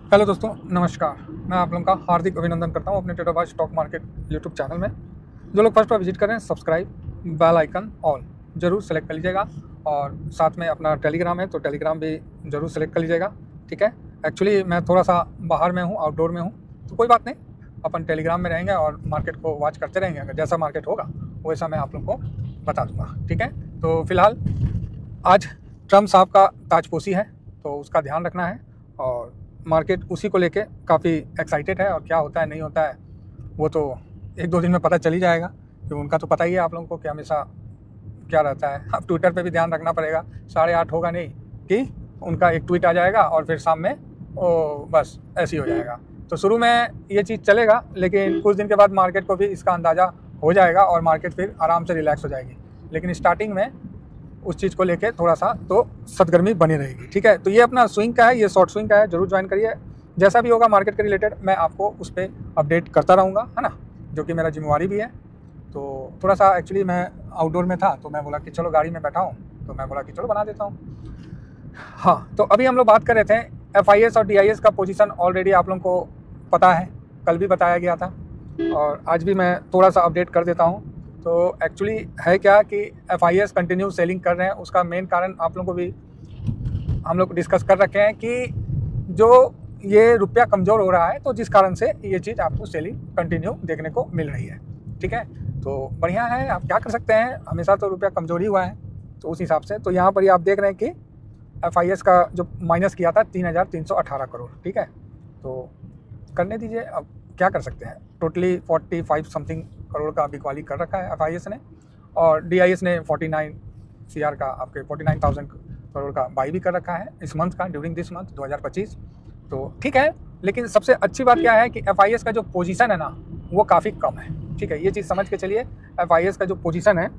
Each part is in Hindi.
हेलो दोस्तों, नमस्कार। मैं आप लोगों का हार्दिक अभिनंदन करता हूं अपने ट्रेडरबाज स्टॉक मार्केट यूट्यूब चैनल में। जो लोग फर्स्ट बार विजिट करें, सब्सक्राइब, बेल आइकन ऑल ज़रूर सेलेक्ट कर लीजिएगा। और साथ में अपना टेलीग्राम है तो टेलीग्राम भी ज़रूर सेलेक्ट कर लीजिएगा, ठीक है। एक्चुअली मैं थोड़ा सा बाहर में हूँ, आउटडोर में हूँ, तो कोई बात नहीं, अपन टेलीग्राम में रहेंगे और मार्केट को वॉच करते रहेंगे। अगर जैसा मार्केट होगा वैसा मैं आप लोग को बता दूँगा, ठीक है। तो फिलहाल आज ट्रम्प साहब का ताजपोशी है, तो उसका ध्यान रखना है। और मार्केट उसी को लेके काफ़ी एक्साइटेड है, और क्या होता है नहीं होता है वो तो एक दो दिन में पता चल ही जाएगा, क्योंकि उनका तो पता ही है आप लोगों को कि हमेशा क्या रहता है। अब ट्विटर पे भी ध्यान रखना पड़ेगा, 8:30 होगा नहीं कि उनका एक ट्वीट आ जाएगा और फिर शाम में बस ऐसे ही हो जाएगा। तो शुरू में ये चीज़ चलेगा, लेकिन कुछ दिन के बाद मार्केट को भी इसका अंदाज़ा हो जाएगा और मार्केट फिर आराम से रिलैक्स हो जाएगी। लेकिन स्टार्टिंग में उस चीज़ को लेके थोड़ा सा तो सदगर्मी बनी रहेगी, ठीक है। तो ये अपना स्विंग का है, ये शॉर्ट स्विंग का है, जरूर ज्वाइन करिए। जैसा भी होगा मार्केट के रिलेटेड मैं आपको उस पर अपडेट करता रहूँगा, है ना, जो कि मेरा जिम्मेवारी भी है। तो थोड़ा सा एक्चुअली मैं आउटडोर में था, तो मैं बोला कि चलो गाड़ी में बैठा हूँ, तो मैं बोला कि चलो बना देता हूँ। हाँ, तो अभी हम लोग बात कर रहे थे FIS और DIS का पोजीशन ऑलरेडी आप लोगों को पता है, कल भी बताया गया था और आज भी मैं थोड़ा सा अपडेट कर देता हूँ। तो एक्चुअली है क्या कि FIS कंटिन्यू सेलिंग कर रहे हैं। उसका मेन कारण आप लोगों को भी हम लोग डिस्कस कर रखे हैं कि जो ये रुपया कमज़ोर हो रहा है, तो जिस कारण से ये चीज़ आपको सेलिंग कंटिन्यू देखने को मिल रही है, ठीक है। तो बढ़िया है, आप क्या कर सकते हैं, हमेशा तो रुपया कमज़ोर ही हुआ है, तो उस हिसाब से तो यहाँ पर ही आप देख रहे हैं कि FIS का जो माइनस किया था 3,318 करोड़, ठीक है। तो करने दीजिए, अब क्या कर सकते हैं। टोटली 45 समथिंग करोड़ का बिकवाली कर रखा है FIS ने, और DIS ने 49 CR का, आपके 49,000 करोड़ का बाई भी कर रखा है इस मंथ का, ड्यूरिंग दिस मंथ 2025। तो ठीक है, लेकिन सबसे अच्छी बात क्या है कि FIS का जो पोजीशन है ना, वो काफ़ी कम है, ठीक है। ये चीज़ समझ के चलिए, FIS का जो पोजीशन है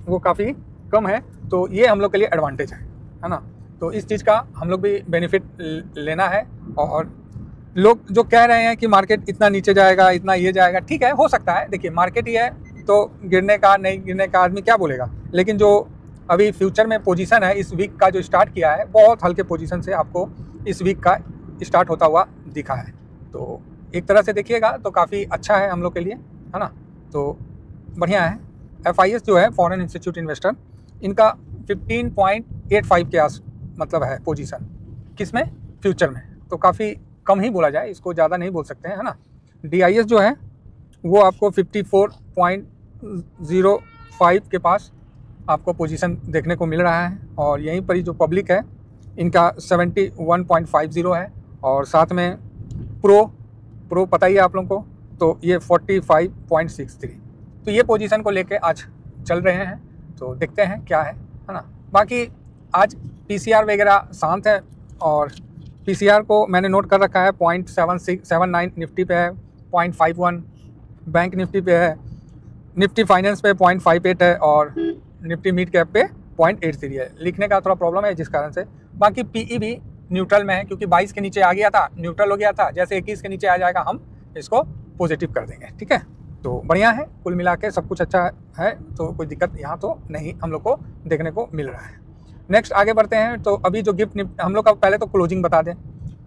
वो काफ़ी कम है, तो ये हम लोग के लिए एडवांटेज है ना। तो इस चीज़ का हम लोग भी बेनिफिट लेना है। और लोग जो कह रहे हैं कि मार्केट इतना नीचे जाएगा, इतना ये जाएगा, ठीक है, हो सकता है। देखिए, मार्केट ही है तो गिरने का नहीं गिरने का आदमी क्या बोलेगा। लेकिन जो अभी फ्यूचर में पोजीशन है इस वीक का जो स्टार्ट किया है, बहुत हल्के पोजीशन से आपको इस वीक का स्टार्ट होता हुआ दिखा है। तो एक तरह से देखिएगा तो काफ़ी अच्छा है हम लोग के लिए, है ना। तो बढ़िया है। FIS जो है फॉरेन इंस्टीट्यूट इन्वेस्टर, इनका 15.85 के आस मतलब है पोजीशन, किस में, फ्यूचर में। तो काफ़ी कम ही बोला जाए, इसको ज़्यादा नहीं बोल सकते हैं, है ना। DIS जो है वो आपको 54.05 के पास आपको पोजीशन देखने को मिल रहा है। और यहीं पर ही जो पब्लिक है इनका 71.50 है, और साथ में प्रो पता ही है आप लोगों को, तो ये 45.63। तो ये पोजीशन को लेके आज चल रहे हैं, तो देखते हैं क्या है ना। बाकी आज PCR वगैरह शांत है, और PCR को मैंने नोट कर रखा है 0.79 निफ्टी पे है, 0.51 बैंक निफ्टी पे है, निफ्टी फाइनेंस पे 0.58 है, और निफ्टी मिड कैप पे 0.83 है। लिखने का थोड़ा प्रॉब्लम है जिस कारण से। बाकी PE भी न्यूट्रल में है, क्योंकि 22 के नीचे आ गया था, न्यूट्रल हो गया था। जैसे 21 के नीचे आ जाएगा हम इसको पॉजिटिव कर देंगे, ठीक है। तो बढ़िया है, कुल मिला के सब कुछ अच्छा है, तो कोई दिक्कत यहाँ तो नहीं हम लोग को देखने को मिल रहा है। नेक्स्ट आगे बढ़ते हैं। तो अभी जो गिफ्ट निफ्टी हम लोग का, पहले तो क्लोजिंग बता दें।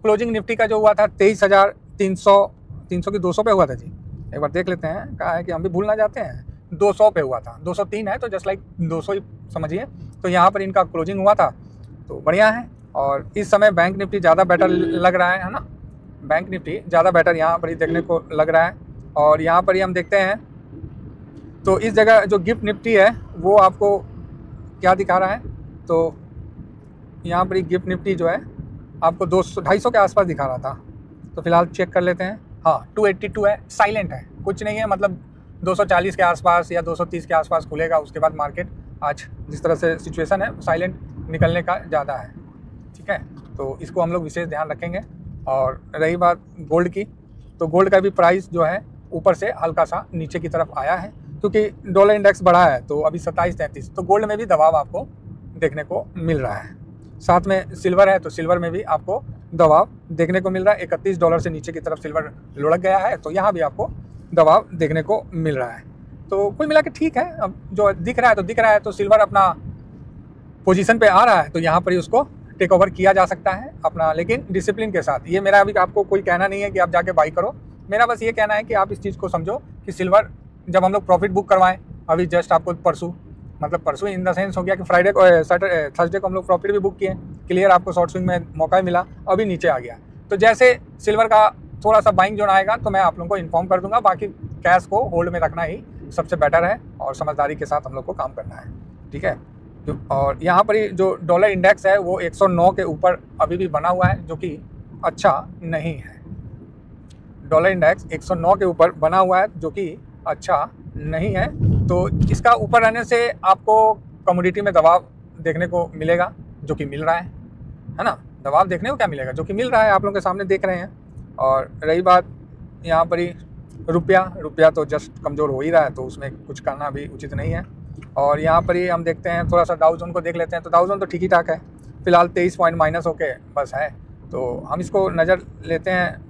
क्लोजिंग निफ्टी का जो हुआ था 23,300 की 200 पे हुआ था जी। एक बार देख लेते हैं, कहा है कि हम भी भूल ना जाते हैं। 200 पे हुआ था, 203 है तो जस्ट लाइक 200 ही समझिए। तो यहाँ पर इनका क्लोजिंग हुआ था, तो बढ़िया है। और इस समय बैंक निफ्टी ज़्यादा बेटर लग रहा है ना। बैंक निफ्टी ज़्यादा बेटर यहाँ पर ही देखने को लग रहा है। और यहाँ पर ही हम देखते हैं, तो इस जगह जो गिफ्ट निफ्टी है वो आपको क्या दिखा रहा है, तो यहाँ पर गिफ्ट निफ्टी जो है आपको 200-250 के आसपास दिखा रहा था। तो फिलहाल चेक कर लेते हैं। हाँ, 282 है, साइलेंट है, कुछ नहीं है, मतलब 240 के आसपास या 230 के आसपास खुलेगा। उसके बाद मार्केट आज जिस तरह से सिचुएशन है, साइलेंट निकलने का ज़्यादा है, ठीक है। तो इसको हम लोग विशेष ध्यान रखेंगे। और रही बात गोल्ड की, तो गोल्ड का भी प्राइस जो है ऊपर से हल्का सा नीचे की तरफ आया है, क्योंकि डॉलर इंडेक्स बढ़ा है, तो अभी 27-33। तो गोल्ड में भी दबाव आपको देखने को मिल रहा है। साथ में सिल्वर है, तो सिल्वर में भी आपको दबाव देखने को मिल रहा है। $31 से नीचे की तरफ सिल्वर लुढ़क गया है, तो यहाँ भी आपको दबाव देखने को मिल रहा है। तो कुल मिला के ठीक है। अब जो दिख रहा है तो सिल्वर अपना पोजीशन पे आ रहा है, तो यहाँ पर ही उसको टेक ओवर किया जा सकता है अपना, लेकिन डिसिप्लिन के साथ। ये मेरा अभी आपको कोई कहना नहीं है कि आप जाके बाई करो, मेरा बस ये कहना है कि आप इस चीज़ को समझो कि सिल्वर जब हम लोग प्रॉफिट बुक करवाएं, अभी जस्ट आपको परसों इन द सेंस हो गया कि फ्राइडे को थर्सडे को हम लोग प्रॉफिट भी बुक किए, क्लियर आपको शॉर्ट स्विंग में मौका मिला, अभी नीचे आ गया। तो जैसे सिल्वर का थोड़ा सा बाइंग जोन आएगा तो मैं आप लोगों को इन्फॉर्म कर दूंगा। बाकी कैश को होल्ड में रखना ही सबसे बेटर है और समझदारी के साथ हम लोग को काम करना है, ठीक है। और यहाँ पर ही जो डॉलर इंडेक्स है वो 109 के ऊपर अभी भी बना हुआ है, जो कि अच्छा नहीं है। डॉलर इंडेक्स 109 के ऊपर बना हुआ है, जो कि अच्छा नहीं है। तो इसका ऊपर रहने से आपको कमोडिटी में दबाव देखने को मिलेगा, जो कि मिल रहा है ना। दबाव देखने को क्या मिलेगा, जो कि मिल रहा है, आप लोगों के सामने देख रहे हैं। और रही बात यहाँ पर ही रुपया तो जस्ट कमज़ोर हो ही रहा है, तो उसमें कुछ करना भी उचित नहीं है। और यहाँ पर ही हम देखते हैं, थोड़ा सा डाउ जोन को देख लेते हैं। तो डाउ जोन तो ठीक ही ठाक है, फिलहाल 23 पॉइंट माइनस होके बस है। तो हम इसको नज़र लेते हैं।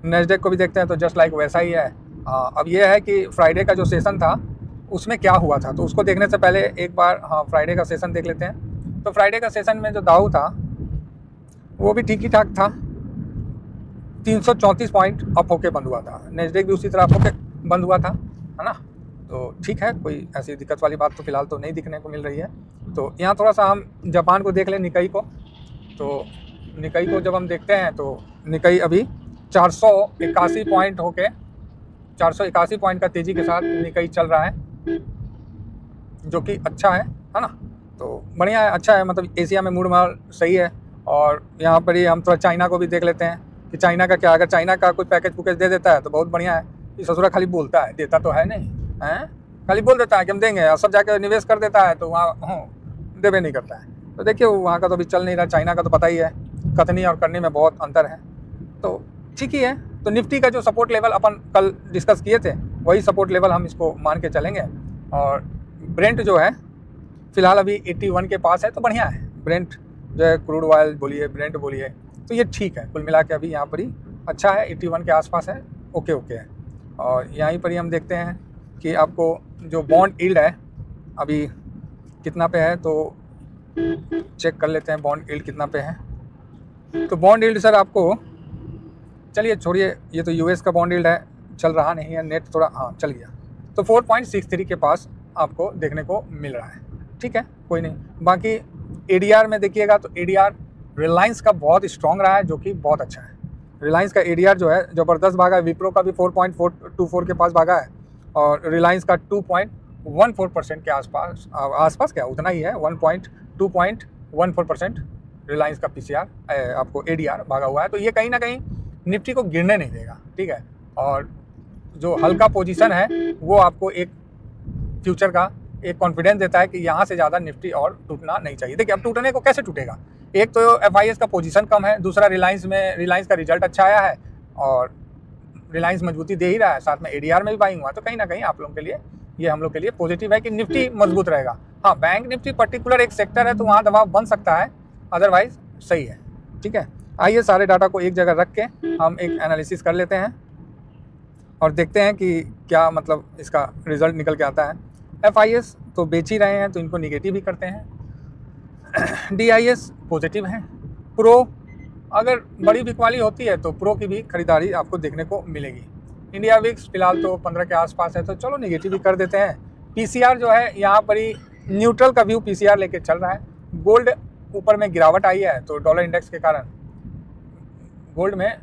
नेस्डेक को भी देखते हैं तो जस्ट लाइक वैसा ही है। अब ये है कि फ्राइडे का जो सेशन था उसमें क्या हुआ था, तो उसको देखने से पहले एक बार फ्राइडे का सेशन देख लेते हैं। तो फ्राइडे का सेशन में जो दाऊ था वो भी ठीक ही ठाक था, 334 पॉइंट अप होके बंद हुआ था। नेस्डेक भी उसी तरह अप होके बंद हुआ था, है ना। तो ठीक है, कोई ऐसी दिक्कत वाली बात तो फिलहाल तो नहीं दिखने को मिल रही है। तो यहाँ थोड़ा सा हम जापान को देख लें, निकाई को। तो निकाई को जब हम देखते हैं तो निकाई अभी 481 पॉइंट होके 481 पॉइंट का तेज़ी के साथ निकाई चल रहा है, जो कि अच्छा है ना। तो बढ़िया है, अच्छा है, मतलब एशिया में मूड माहौल सही है। और यहाँ पर ही हम थोड़ा चाइना को भी देख लेते हैं कि चाइना का क्या, अगर चाइना का कोई पैकेज पुकेज दे देता है तो बहुत बढ़िया है। ये ससुरा खाली बोलता है, देता तो है नहीं, हैं, खाली बोल देता है कि हम देंगे, और सब जाकर निवेश कर देता है तो वहाँ देवे नहीं करता है। तो देखिए वहाँ का तो अभी चल नहीं रहा, चाइना का तो पता ही है, कथनी और करने में बहुत अंतर है। तो ठीक ही है। तो निफ्टी का जो सपोर्ट लेवल अपन कल डिस्कस किए थे, वही सपोर्ट लेवल हम इसको मान के चलेंगे। और ब्रेंट जो है फिलहाल अभी 81 के पास है, तो बढ़िया है। ब्रेंट जो है, क्रूड ऑयल बोलिए, ब्रेंट बोलिए, तो ये ठीक है, कुल मिला के अभी यहाँ पर ही अच्छा है, 81 के आसपास है, ओके है। और यहीं पर ही हम देखते हैं कि आपको जो बॉन्ड यील्ड है अभी कितना पे है, तो चेक कर लेते हैं बॉन्ड यील्ड कितना पे है। तो बॉन्ड यील्ड सर आपको, चलिए छोड़िए, ये तो यूएस का बॉन्ड यील्ड है, चल रहा नहीं है नेट, थोड़ा चल गया। तो 4.63 के पास आपको देखने को मिल रहा है, ठीक है, कोई नहीं। बाकी एडीआर में देखिएगा तो एडीआर रिलायंस का बहुत स्ट्रॉन्ग रहा है, जो कि बहुत अच्छा है। रिलायंस का एडीआर जो है ज़बरदस्त भागा है। विप्रो का भी 4.424 के पास भागा है, और रिलायंस का 2.14% के आसपास क्या उतना ही है, 2.14% रिलायंस का पीसीआर आपको एडीआर भागा हुआ है। तो ये कहीं ना कहीं निफ्टी को गिरने नहीं देगा, ठीक है। और जो हल्का पोजीशन है वो आपको एक फ्यूचर का एक कॉन्फिडेंस देता है कि यहाँ से ज़्यादा निफ्टी और टूटना नहीं चाहिए। देखिए अब टूटने को कैसे टूटेगा, एक तो एफआईएस का पोजीशन कम है, दूसरा रिलायंस का रिजल्ट अच्छा आया है और रिलायंस मजबूती दे ही रहा है, साथ में एडीआर में भी बाइंग हुआ। तो कहीं ना कहीं आप लोगों के लिए, ये हम लोग के लिए पॉजिटिव है कि निफ्टी मजबूत रहेगा। हाँ, बैंक निफ्टी पर्टिकुलर एक सेक्टर है तो वहाँ दबाव बन सकता है, अदरवाइज सही है, ठीक है। आइए सारे डाटा को एक जगह रख के हम एक एनालिसिस कर लेते हैं और देखते हैं कि क्या मतलब इसका रिजल्ट निकल के आता है। एफआईएस तो बेच ही रहे हैं तो इनको निगेटिव ही करते हैं। डीआईएस पॉजिटिव है। प्रो अगर बड़ी बिकवाली होती है तो प्रो की भी खरीदारी आपको देखने को मिलेगी। इंडिया विक्स फिलहाल तो 15 के आसपास है, तो चलो निगेटिव ही कर देते हैं। पीसीआर जो है यहाँ पर ही न्यूट्रल का व्यू पीसीआर लेके चल रहा है। गोल्ड ऊपर में गिरावट आई है तो डॉलर इंडेक्स के कारण, गोल्ड में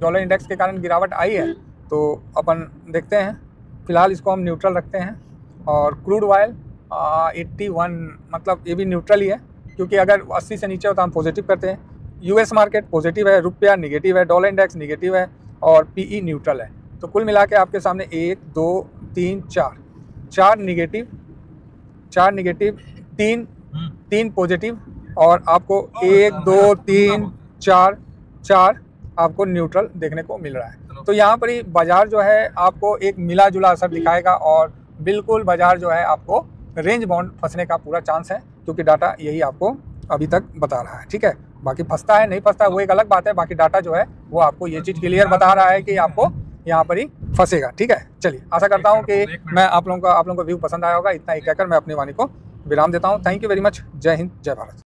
डॉलर इंडेक्स के कारण गिरावट आई है, तो अपन देखते हैं। फिलहाल इसको हम न्यूट्रल रखते हैं। और क्रूड ऑयल 81, मतलब ये भी न्यूट्रल ही है, क्योंकि अगर 80 से नीचे होता हम पॉजिटिव करते हैं। यूएस मार्केट पॉजिटिव है, रुपया निगेटिव है, डॉलर इंडेक्स निगेटिव है और पीई न्यूट्रल है। तो कुल मिला के आपके सामने 1 2 3 4 निगेटिव, 3 पॉजिटिव और आपको 1 2 3 4 आपको न्यूट्रल देखने को मिल रहा है। तो यहाँ पर ही बाजार जो है आपको एक मिला जुला असर दिखाएगा और बिल्कुल बाजार जो है आपको रेंज बाउंड फंसने का पूरा चांस है, क्योंकि डाटा यही आपको अभी तक बता रहा है, ठीक है। बाकी फंसता है नहीं फंसता है वो एक अलग बात है, बाकी डाटा जो है वो आपको ये चीज़ क्लियर बता रहा है कि आपको यहाँ पर ही फंसेगा, ठीक है। चलिए आशा करता हूँ कि मैं आप लोगों को व्यू पसंद आया होगा। इतना ही कहकर मैं अपनी वाणी को विराम देता हूँ। Thank you very much. जय हिंद, जय भारत।